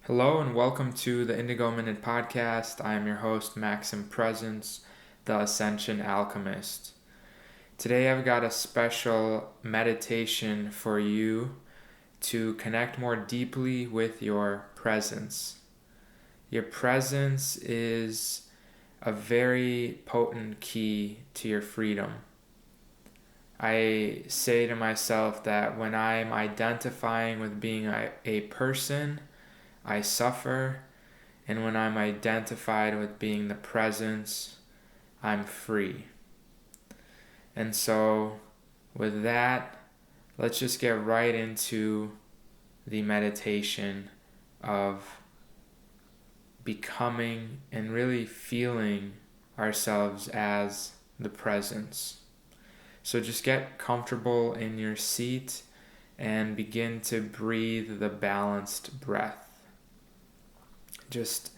Hello and welcome to the Indigo Minute Podcast. I am your host, Maxim Presence, the Ascension Alchemist. Today I've got a special meditation for you to connect more deeply with your presence. Your presence is a very potent key to your freedom. I say to myself that when I'm identifying with being a person, I suffer, and when I'm identified with being the presence, I'm free. And so, with that, let's just get right into the meditation of becoming and really feeling ourselves as the presence. So just get comfortable in your seat and begin to breathe the balanced breath. Just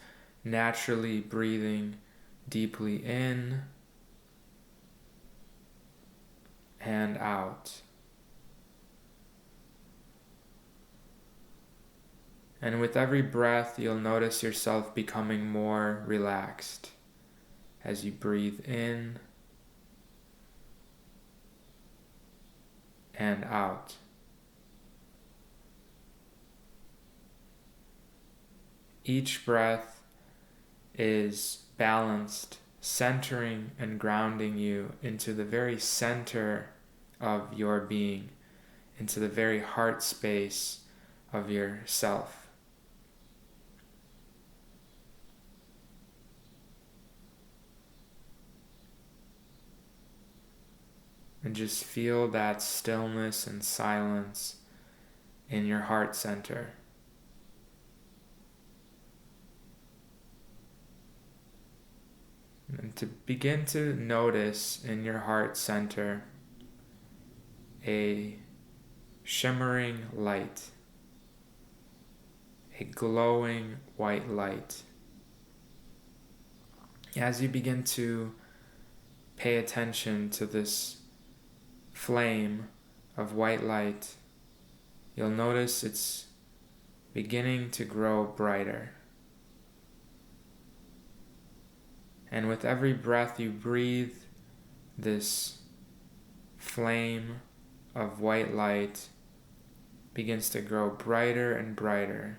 naturally breathing deeply in and out. And with every breath, you'll notice yourself becoming more relaxed as you breathe in and out. Each breath is balanced, centering and grounding you into the very center of your being, into the very heart space of yourself. And just feel that stillness and silence in your heart center. And to begin to notice in your heart center a shimmering light, a glowing white light. As you begin to pay attention to this flame of white light, you'll notice it's beginning to grow brighter. And with every breath you breathe, this flame of white light begins to grow brighter and brighter.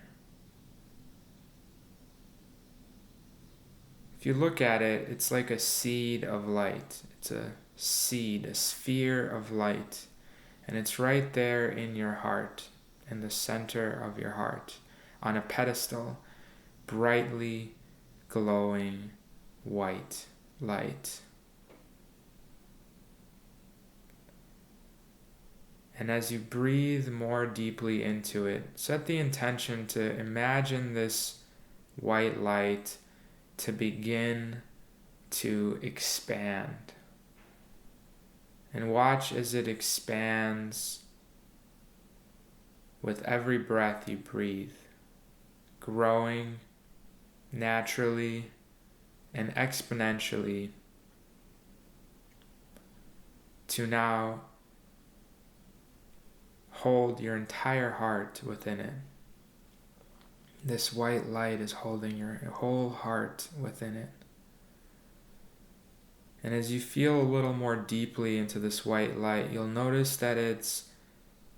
If you look at it, it's like a seed of light. It's a seed, a sphere of light. And it's right there in your heart, in the center of your heart, on a pedestal, brightly glowing white light. And as you breathe more deeply into it, set the intention to imagine this white light to begin to expand. And watch as it expands with every breath you breathe, growing naturally and exponentially to now hold your entire heart within it. This white light is holding your whole heart within it. And as you feel a little more deeply into this white light, you'll notice that it's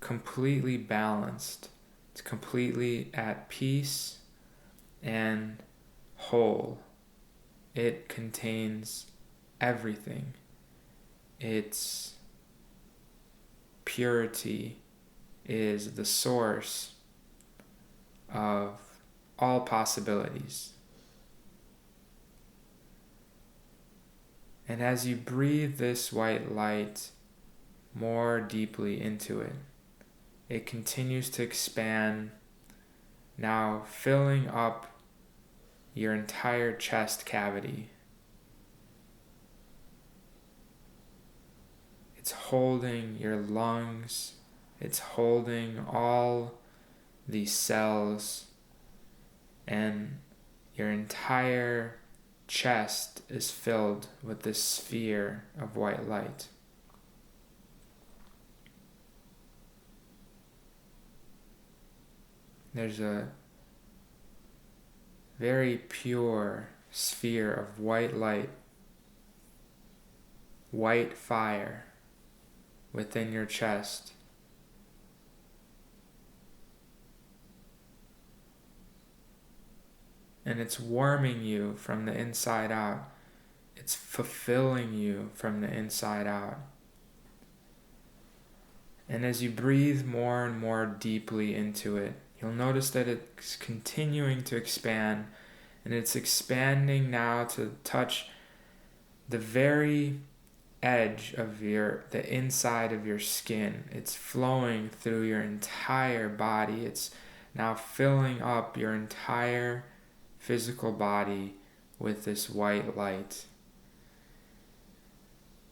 completely balanced. It's completely at peace and whole. It contains everything. Its purity is the source of all possibilities. And as you breathe this white light more deeply into it, it continues to expand, now filling up your entire chest cavity. It's holding your lungs, it's holding all these cells, and your entire chest is filled with this sphere of white light. There's a very pure sphere of white light, white fire within your chest. And it's warming you from the inside out. It's fulfilling you from the inside out. And as you breathe more and more deeply into it, you'll notice that it's continuing to expand, and it's expanding now to touch the very edge of the inside of your skin. It's flowing through your entire body. It's now filling up your entire physical body with this white light.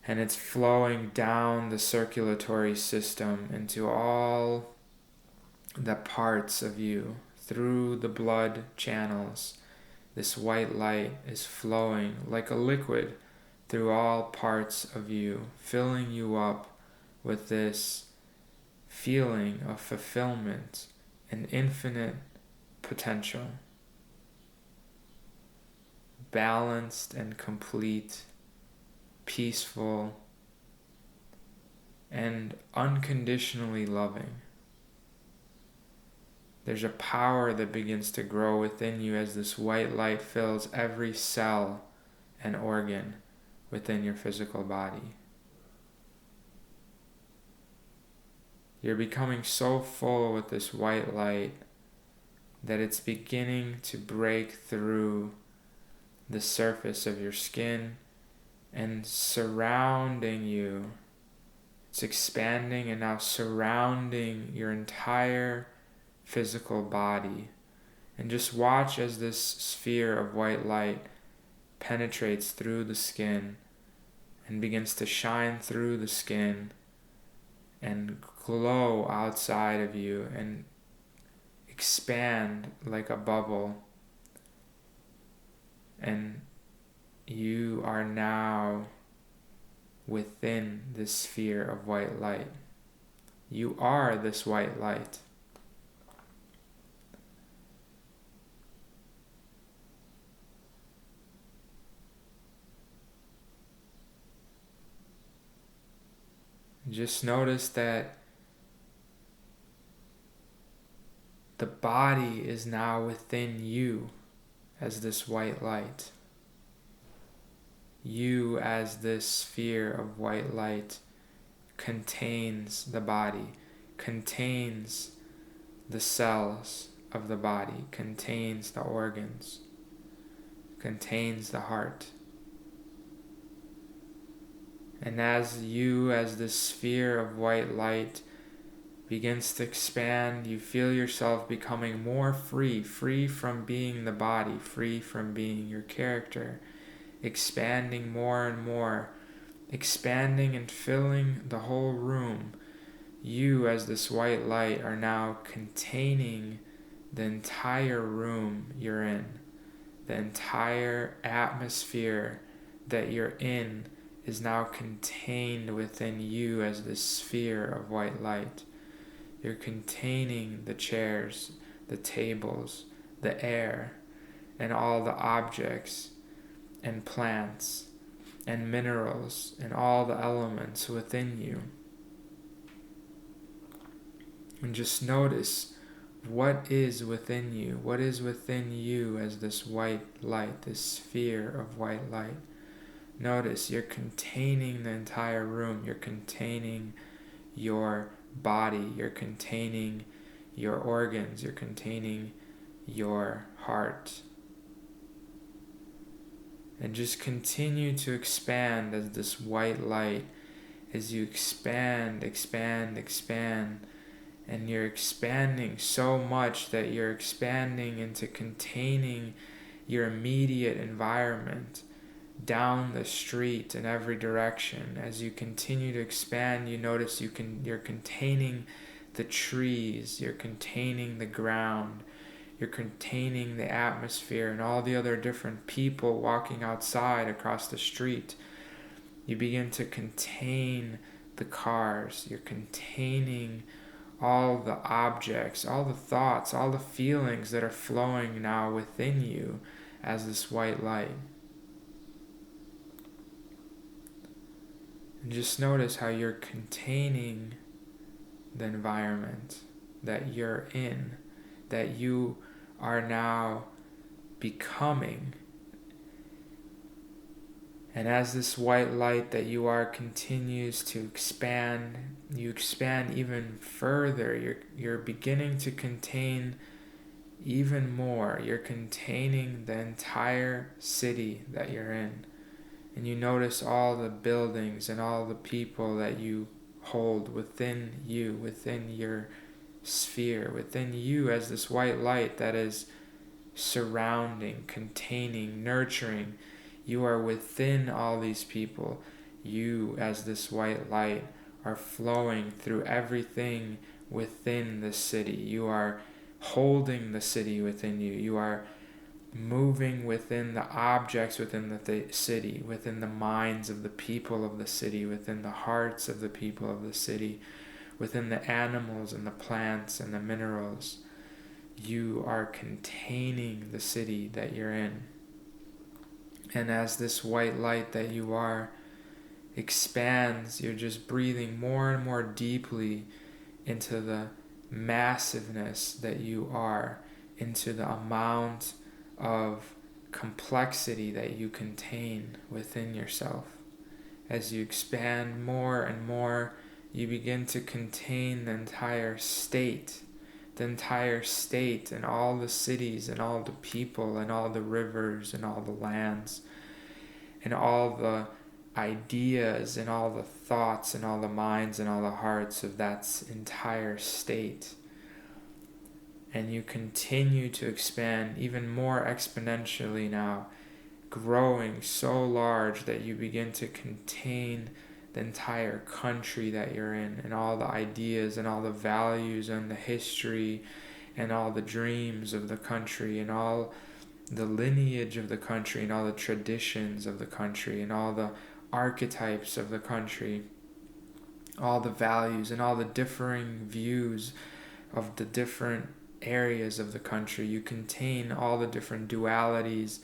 And it's flowing down the circulatory system into all the parts of you, through the blood channels. This white light is flowing like a liquid through all parts of you, filling you up with this feeling of fulfillment and infinite potential. Balanced and complete, peaceful, and unconditionally loving. There's a power that begins to grow within you as this white light fills every cell and organ within your physical body. You're becoming so full with this white light that it's beginning to break through the surface of your skin and surrounding you. It's expanding and now surrounding your entire physical body. And just watch as this sphere of white light penetrates through the skin and begins to shine through the skin and glow outside of you and expand like a bubble. And you are now within this sphere of white light. You are this white light. Just notice that the body is now within you as this white light. You as this sphere of white light contains the body, contains the cells of the body, contains the organs, contains the heart. And as you, as this sphere of white light begins to expand, you feel yourself becoming more free from being the body, free from being your character, expanding more and more, expanding and filling the whole room. You, as this white light, are now containing the entire room you're in, the entire atmosphere that you're in is now contained within you as this sphere of white light. You're containing the chairs, the tables, the air, and all the objects and plants and minerals and all the elements within you. And just notice what is within you. What is within you as this white light, this sphere of white light. Notice you're containing the entire room. You're containing your body. You're containing your organs. You're containing your heart. And just continue to expand as this white light, as you expand, and you're expanding so much that you're expanding into containing your immediate environment, down the street in every direction. As you continue to expand, you notice you're containing the trees, you're containing the ground, you're containing the atmosphere and all the other different people walking outside across the street. You begin to contain the cars, you're containing all the objects, all the thoughts, all the feelings that are flowing now within you as this white light. And just notice how you're containing the environment that you're in, that you are now becoming. And as this white light that you are continues to expand, you expand even further. You're beginning to contain even more. You're containing the entire city that you're in. And you notice all the buildings and all the people that you hold within you, within your sphere, within you as this white light that is surrounding, containing, nurturing. You are within all these people. You, as this white light, are flowing through everything within the city. You are holding the city within you. You are moving within the objects within the city, within the minds of the people of the city, within the hearts of the people of the city, within the animals and the plants and the minerals. You are containing the city that you're in. And as this white light that you are expands, you're just breathing more and more deeply into the massiveness that you are, into the amount of complexity that you contain within yourself. As you expand more and more, you begin to contain the entire state and all the cities and all the people and all the rivers and all the lands and all the ideas and all the thoughts and all the minds and all the hearts of that entire state. And you continue to expand even more exponentially now, growing so large that you begin to contain the entire country that you're in, and all the ideas and all the values and the history and all the dreams of the country and all the lineage of the country and all the traditions of the country and all the archetypes of the country, all the values and all the differing views of the different areas of the country. You contain all the different dualities,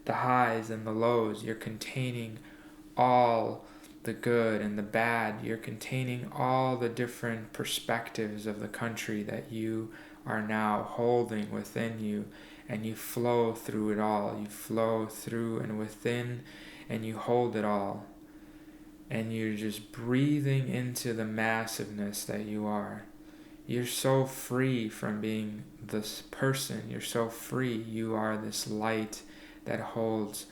the highs and the lows. You're containing all the good and the bad. You're containing all the different perspectives of the country that you are now holding within you, and you flow through it all. You flow through and within, and you hold it all. And you're just breathing into the massiveness that you are. You're so free from being this person. You're so free. You are this light that holds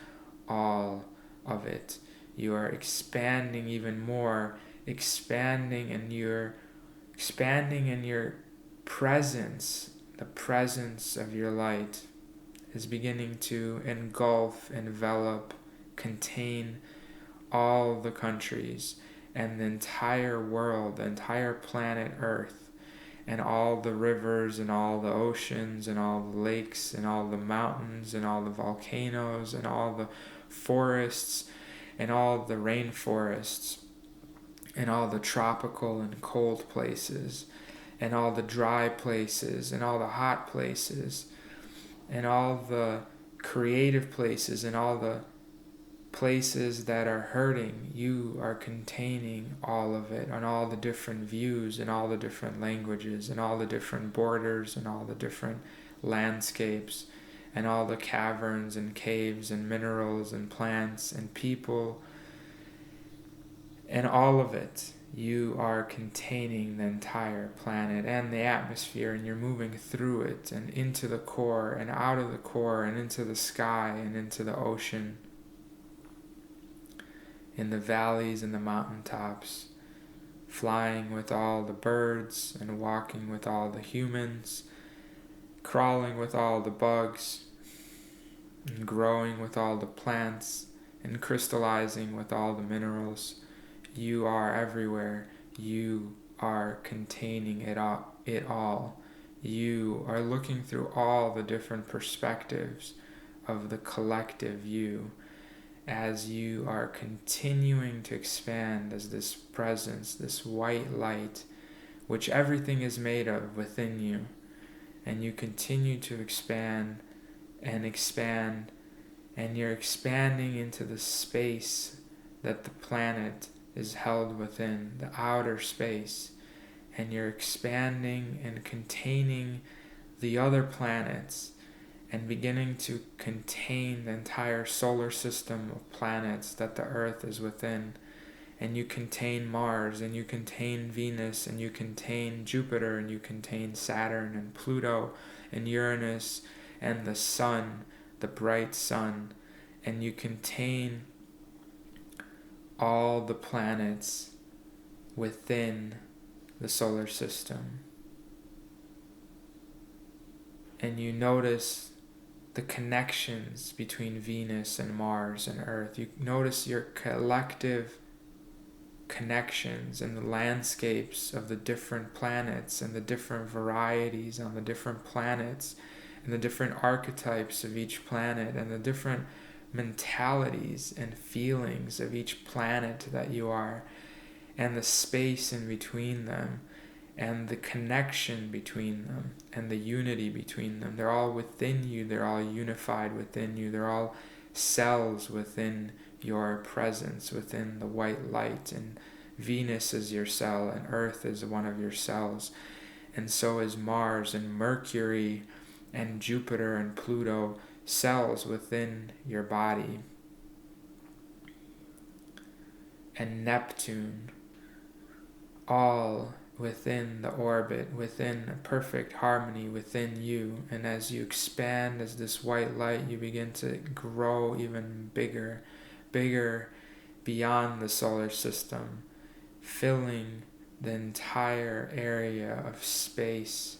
all of it. You are expanding even more, expanding in your presence. The presence of your light is beginning to engulf, envelop, contain all the countries and the entire world, the entire planet Earth, and all the rivers and all the oceans and all the lakes and all the mountains and all the volcanoes and all the forests and all the rainforests and all the tropical and cold places and all the dry places and all the hot places and all the creative places and all the places that are hurting. You are containing all of it, on all the different views and all the different languages and all the different borders and all the different landscapes and all the caverns and caves and minerals and plants and people and all of it. You are containing the entire planet and the atmosphere, and you're moving through it and into the core and out of the core and into the sky and into the ocean, in the valleys and the mountaintops, flying with all the birds and walking with all the humans, crawling with all the bugs, and growing with all the plants, and crystallizing with all the minerals. You are everywhere. You are containing it all. You are looking through all the different perspectives of the collective you, as you are continuing to expand as this presence, this white light which everything is made of within you. And you continue to expand and expand, and you're expanding into the space that the planet is held within, the outer space. And you're expanding and containing the other planets and beginning to contain the entire solar system of planets that the Earth is within. And you contain Mars, and you contain Venus, and you contain Jupiter, and you contain Saturn and Pluto and Uranus and the sun, the bright sun. And you contain all the planets within the solar system. And you notice the connections between Venus and Mars and Earth. You notice your collective connections and the landscapes of the different planets and the different varieties on the different planets and the different archetypes of each planet and the different mentalities and feelings of each planet that you are, and the space in between them and the connection between them and the unity between them. They're all within you. They're all unified within you. They're all cells within your presence, within the white light. And Venus is your cell, and Earth is one of your cells. And so is Mars and Mercury and Jupiter and Pluto, cells within your body. And Neptune, all within the orbit, within a perfect harmony within you. And as you expand as this white light, you begin to grow even bigger beyond the solar system, filling the entire area of space,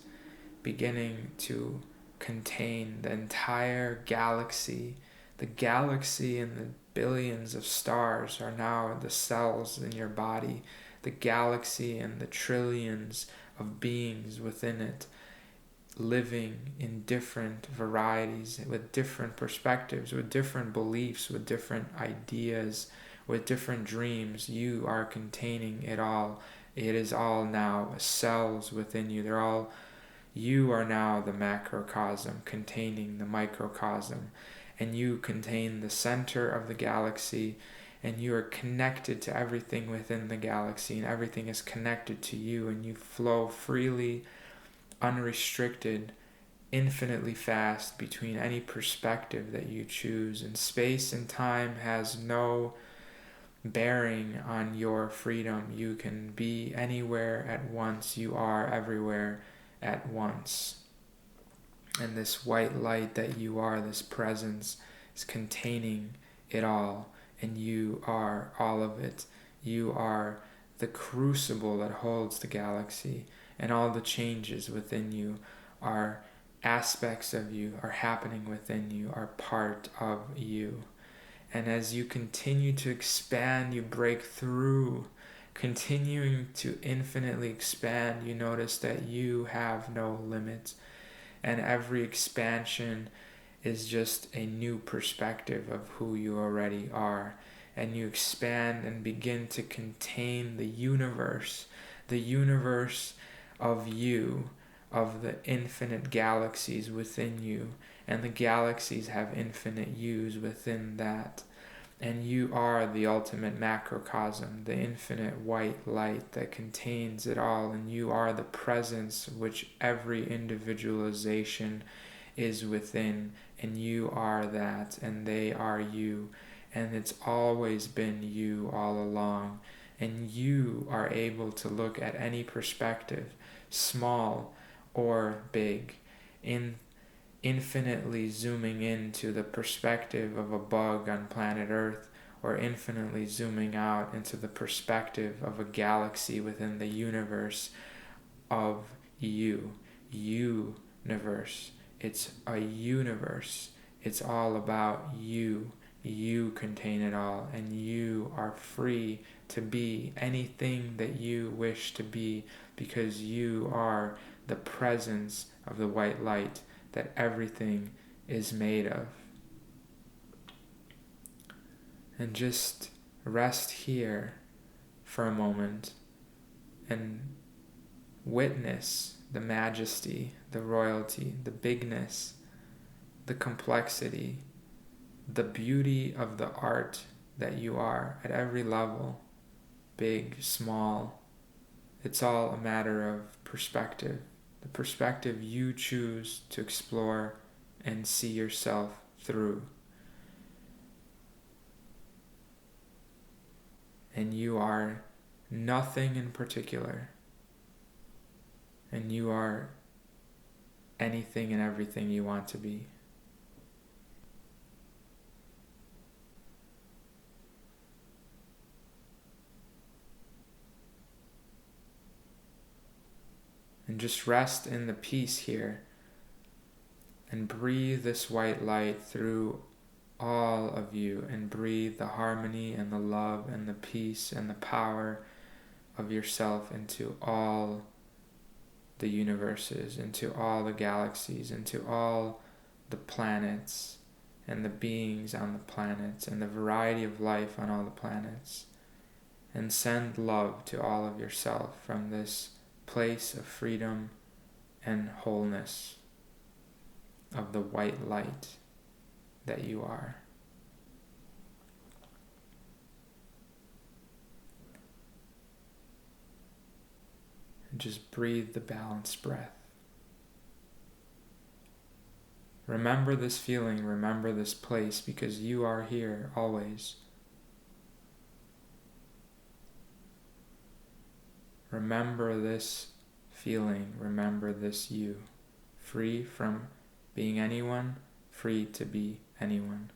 beginning to contain the entire galaxy. The galaxy and the billions of stars are now the cells in your body. The galaxy and the trillions of beings within it, living in different varieties, with different perspectives, with different beliefs, with different ideas, with different dreams. You are containing it all. It is all now cells within you. You are now the macrocosm containing the microcosm, and you contain the center of the galaxy, and you are connected to everything within the galaxy, and everything is connected to you, and you flow freely, unrestricted, infinitely fast between any perspective that you choose. And space and time has no bearing on your freedom. You can be anywhere at once. You are everywhere at once. And this white light that you are, this presence, is containing it all. And you are all of it. You are the crucible that holds the galaxy, and all the changes within you are aspects of you, are happening within you, are part of you. And as you continue to expand, you break through, continuing to infinitely expand. You notice that you have no limits, and every expansion is just a new perspective of who you already are. And you expand and begin to contain the universe of you, of the infinite galaxies within you. And the galaxies have infinite yous within that. And you are the ultimate macrocosm, the infinite white light that contains it all. And you are the presence which every individualization is within. And you are that, and they are you. And it's always been you all along. And you are able to look at any perspective, small or big, infinitely zooming into the perspective of a bug on planet Earth, or infinitely zooming out into the perspective of a galaxy within the universe of you. Universe. It's a universe. It's all about you. You contain it all, and you are free to be anything that you wish to be, because you are the presence of the white light that everything is made of. And just rest here for a moment and witness the majesty, the royalty, the bigness, the complexity, the beauty of the art that you are at every level, big, small. It's all a matter of perspective, the perspective you choose to explore and see yourself through. And you are nothing in particular, and you are anything and everything you want to be. And just rest in the peace here and breathe this white light through all of you, and breathe the harmony and the love and the peace and the power of yourself into all the universes, into all the galaxies, into all the planets and the beings on the planets and the variety of life on all the planets. And send love to all of yourself from this place of freedom and wholeness of the white light that you are. And just breathe the balanced breath. Remember this feeling, remember this place, because you are here always. Remember this feeling, remember this you, free from being anyone, free to be anyone.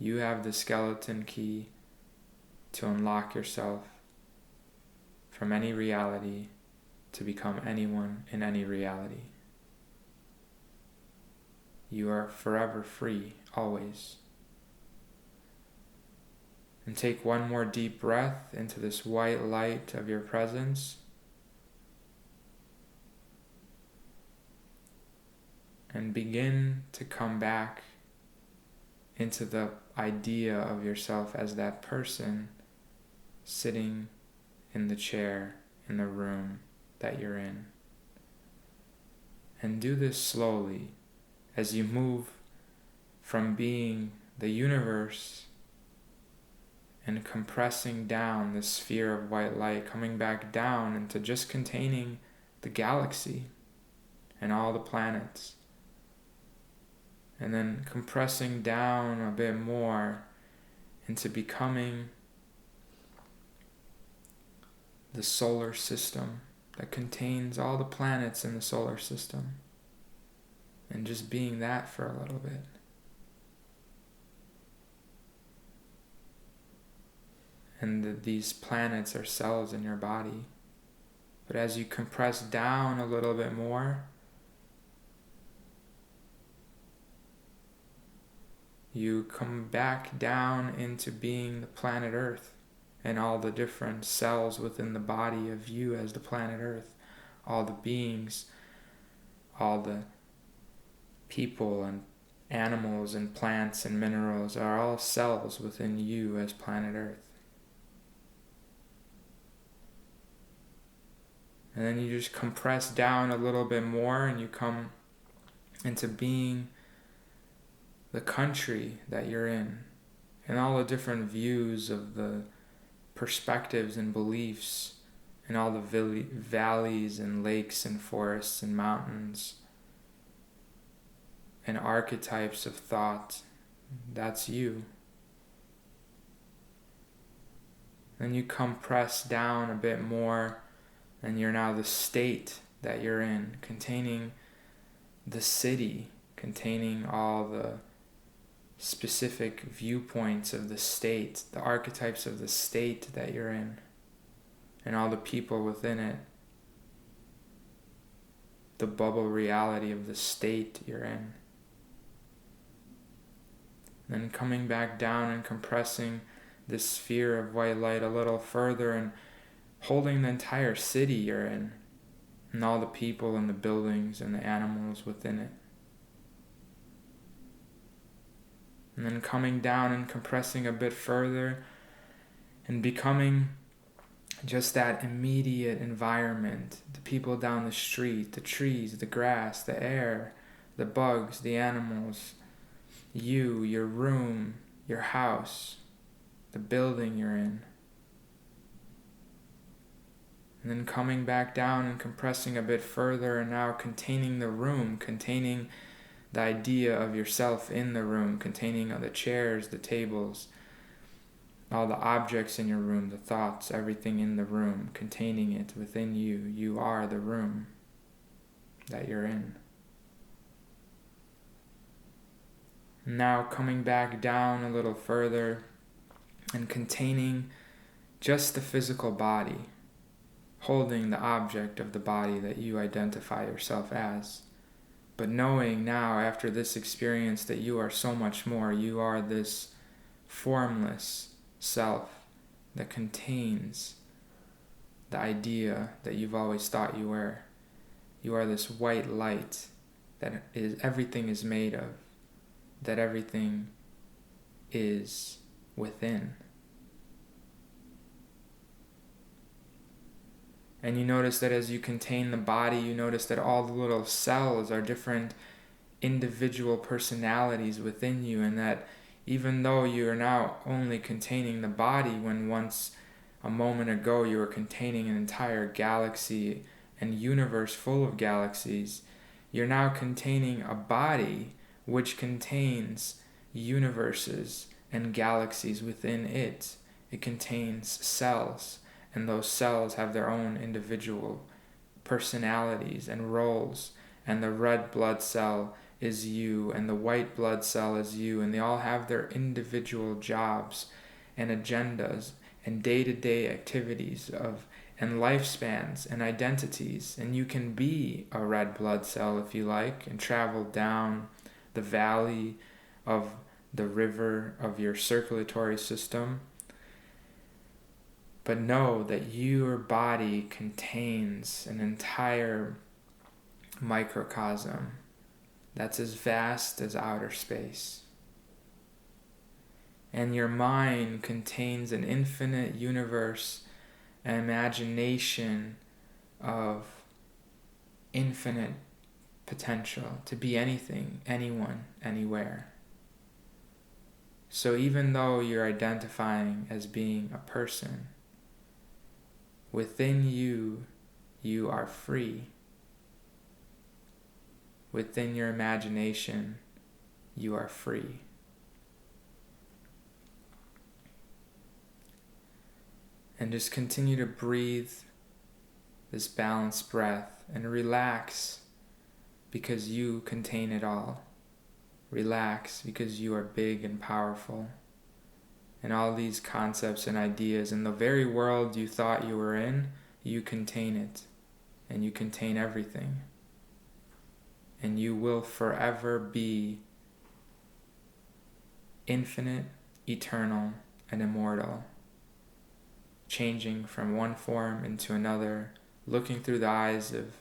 You have the skeleton key to unlock yourself from any reality to become anyone in any reality. You are forever free, always. And take one more deep breath into this white light of your presence. And begin to come back into the idea of yourself as that person sitting in the chair in the room that you're in. And do this slowly as you move from being the universe and compressing down this sphere of white light, coming back down into just containing the galaxy and all the planets. And then compressing down a bit more into becoming the solar system that contains all the planets in the solar system. And just being that for a little bit. And these planets are cells in your body. But as you compress down a little bit more, you come back down into being the planet Earth and all the different cells within the body of you as the planet Earth. All the beings, all the people and animals and plants and minerals are all cells within you as planet Earth. And then you just compress down a little bit more and you come into being the country that you're in and all the different views of the perspectives and beliefs and all the valleys and lakes and forests and mountains and archetypes of thought. That's you. Then you compress down a bit more and you're now the state that you're in, containing the city, containing all the specific viewpoints of the state, the archetypes of the state that you're in, and all the people within it, the bubble reality of the state you're in. Then coming back down and compressing this sphere of white light a little further and holding the entire city you're in, and all the people and the buildings and the animals within it. And then coming down and compressing a bit further and becoming just that immediate environment, the people down the street, the trees, the grass, the air, the bugs, the animals, you, your room, your house, the building you're in. And then coming back down and compressing a bit further, and now containing the room, containing the idea of yourself in the room, containing the chairs, the tables, all the objects in your room, the thoughts, everything in the room, containing it within you. You are the room that you're in. Now coming back down a little further and containing just the physical body, holding the object of the body that you identify yourself as. But knowing now, after this experience, that you are so much more. You are this formless self that contains the idea that you've always thought you were. You are this white light that everything is made of, that everything is within. And you notice that as you contain the body, you notice that all the little cells are different individual personalities within you, and that even though you are now only containing the body, when once a moment ago you were containing an entire galaxy and universe full of galaxies, you're now containing a body which contains universes and galaxies within it. It contains cells, and those cells have their own individual personalities and roles, and the red blood cell is you, and the white blood cell is you, and they all have their individual jobs and agendas and day-to-day activities and lifespans and identities. And you can be a red blood cell if you like, and travel down the valley of the river of your circulatory system. But know that your body contains an entire microcosm that's as vast as outer space. And your mind contains an infinite universe, an imagination of infinite potential to be anything, anyone, anywhere. So even though you're identifying as being a person, within you, you are free. Within your imagination, you are free. And just continue to breathe this balanced breath and relax because you contain it all. Relax because you are big and powerful. And all these concepts and ideas in the very world you thought you were in, you contain it. And you contain everything. And you will forever be infinite, eternal, and immortal, changing from one form into another, looking through the eyes of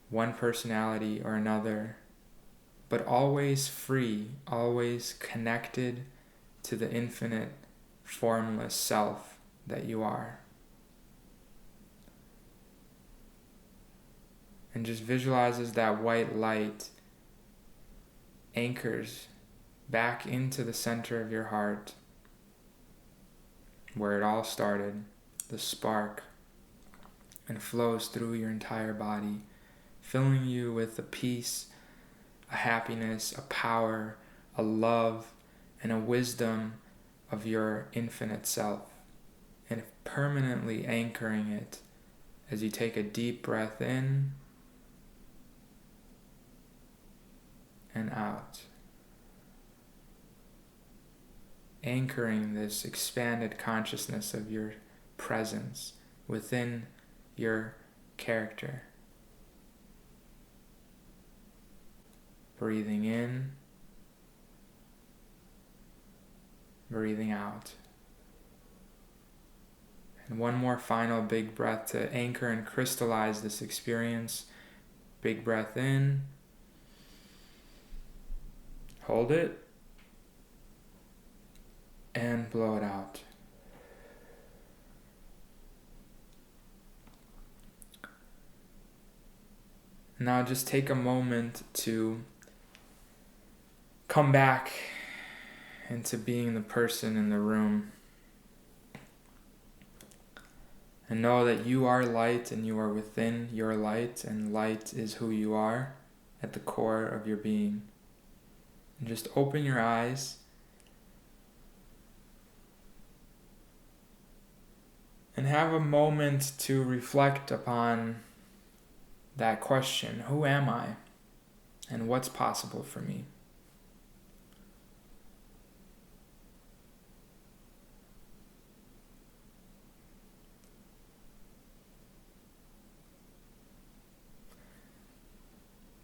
one personality or another, but always free, always connected to the infinite, formless self that you are. And just visualize as that white light anchors back into the center of your heart, where it all started, the spark, and flows through your entire body, filling you with a peace, a happiness, a power, a love, and a wisdom of your infinite self, and permanently anchoring it as you take a deep breath in and out. Anchoring this expanded consciousness of your presence within your character. Breathing in, breathing out. And one more final big breath to anchor and crystallize this experience. Big breath in. Hold it. And blow it out. Now just take a moment to come back into being the person in the room. And know that you are light and you are within your light, and light is who you are at the core of your being. And just open your eyes and have a moment to reflect upon that question: who am I and what's possible for me?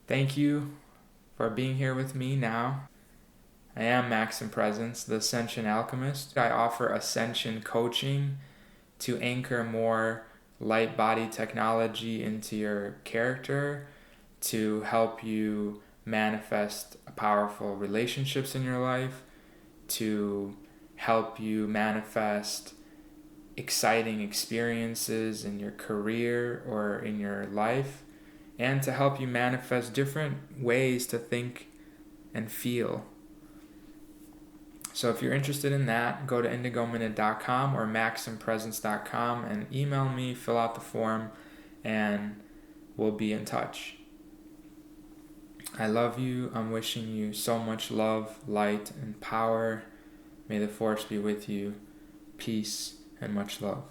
Thank you for being here with me now. I am Max in Presence, the Ascension Alchemist. I offer Ascension Coaching to anchor more light body technology into your character, to help you manifest powerful relationships in your life, to help you manifest exciting experiences in your career or in your life, and to help you manifest different ways to think and feel. So if you're interested in that, go to indigominute.com or maximpresence.com and email me, fill out the form, and we'll be in touch. I love you. I'm wishing you so much love, light, and power. May the force be with you. Peace and much love.